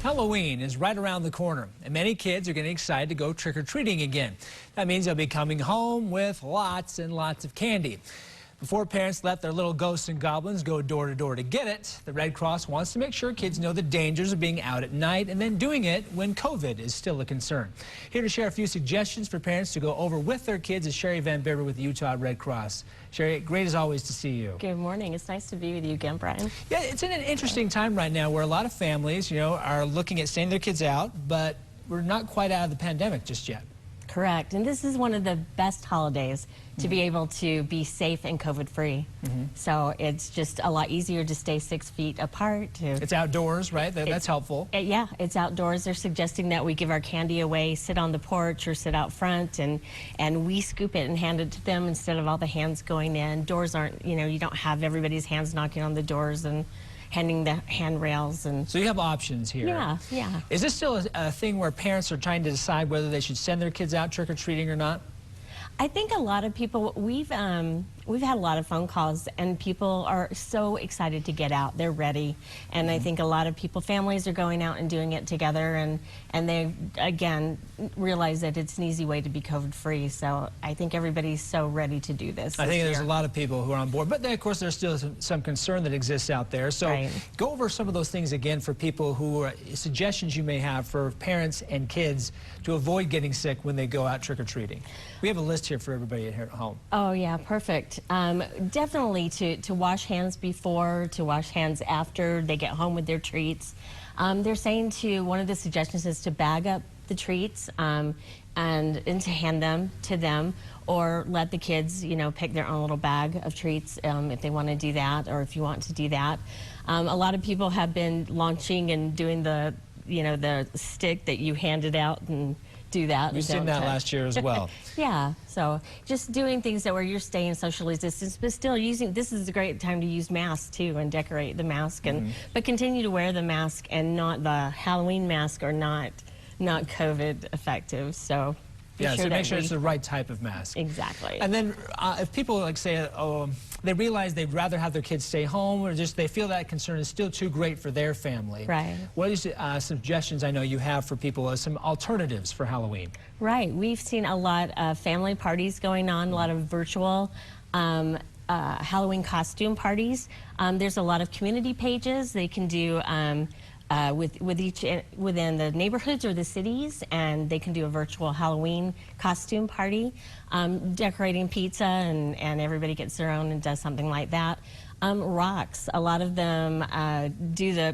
Halloween is right around the corner, and many kids are getting excited to go trick-or-treating again. That means they'll be coming home with lots and lots of candy. Before parents let their little ghosts and goblins go door to door to get it, the Red Cross wants to make sure kids know the dangers of being out at night and then doing it when COVID is still a concern. Here to share a few suggestions for parents to go over with their kids is Sherry Van Bibber with the Utah Red Cross. Sherry, great as always to see you. Good morning. It's nice to be with you again, Brian. Yeah, it's in an interesting time right now where a lot of families, are looking at sending their kids out, but we're not quite out of the pandemic just yet. Correct. And this is one of the best holidays to be able to be safe and COVID-free. So it's just a lot easier to stay 6 feet apart. It's outdoors, right? That's helpful. Yeah, it's outdoors. They're suggesting that we give our candy away, sit on the porch or sit out front, and we scoop it and hand it to them instead of all the hands going in. Doors aren't, you don't have everybody's hands knocking on the doors and handing the handrails. And so you have options here. Yeah. Is this still a thing where parents are trying to decide whether they should send their kids out trick-or-treating or not? I think a lot of people, we've had a lot of phone calls, and people are so excited to get out. They're ready. And I think a lot of people, families are going out and doing it together, and they, again, realize that it's an easy way to be COVID-free. So I think everybody's so ready to do this. I think there's a lot of people who are on board, but then, of course, there's still some concern that exists out there. So go over some of those things again for people who are suggestions you may have for parents and kids to avoid getting sick when they go out trick-or-treating. We have a list here for everybody here at home. Oh, yeah, perfect. Definitely to wash hands before, to wash hands after they get home with their treats. They're saying one of the suggestions is to bag up the treats and to hand them to them, or let the kids, pick their own little bag of treats if they want to do that, or if you want to do that. A lot of people have been launching and doing the stick that you handed out and do that. We've seen that last year as well. Yeah, so just doing things where you're staying socially distanced, but still this is a great time to use masks too and decorate the mask, but continue to wear the mask, and not the Halloween mask or not COVID effective. So make sure it's the right type of mask. Exactly. And then if people say, they realize they'd rather have their kids stay home, or just they feel that concern is still too great for their family. Right. What is suggestions I know you have for people, some alternatives for Halloween? Right. We've seen a lot of family parties going on, a lot of virtual Halloween costume parties. There's a lot of community pages they can do within the neighborhoods or the cities, and they can do a virtual Halloween costume party, decorating pizza, and everybody gets their own and does something like that. Rocks, a lot of them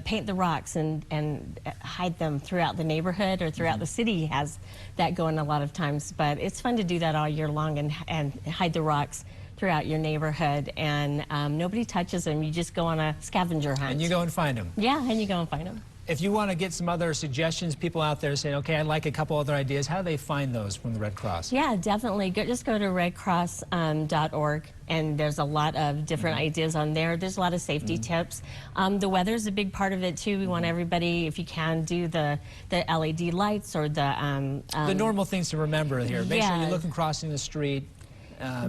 paint the rocks and hide them throughout the neighborhood or throughout the city. Has that going a lot of times, but it's fun to do that all year long and hide the rocks throughout your neighborhood, and nobody touches them. You just go on a scavenger hunt. And you go and find them. Yeah, and you go and find them. If you want to get some other suggestions, people out there saying, okay, I'd like a couple other ideas, how do they find those from the Red Cross? Yeah, definitely. Just go to redcross.org, and there's a lot of different ideas on there. There's a lot of safety tips. The weather's a big part of it, too. We want everybody, if you can, do the LED lights or the normal things to remember here. Make sure you're looking crossing the street.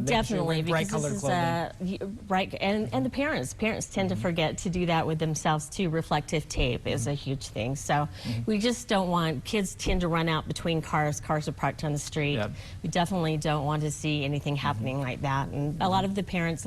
Definitely, bright because colored clothing. Right, and the parents tend to forget to do that with themselves too. Reflective tape is a huge thing. So we just don't want kids tend to run out between cars. Cars are parked on the street. We definitely don't want to see anything happening like that. And a lot of the parents,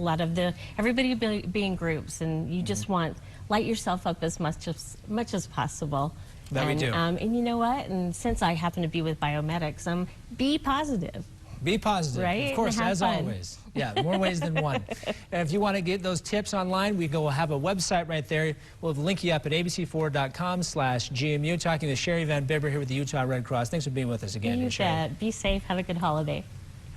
everybody be in groups, and you just want light yourself up as much as possible. That we do. And you know what? And since I happen to be with biomedics, be positive. Be positive, right? Of course, as fun. always. Yeah, more ways than one. And if you want to get those tips online, we'll have a website right there. We'll link you up at abc4.com/GMU. Talking to Sherry Van Bibber here with the Utah Red Cross. Thanks for being with us again, You bet. Be safe. Have a good holiday.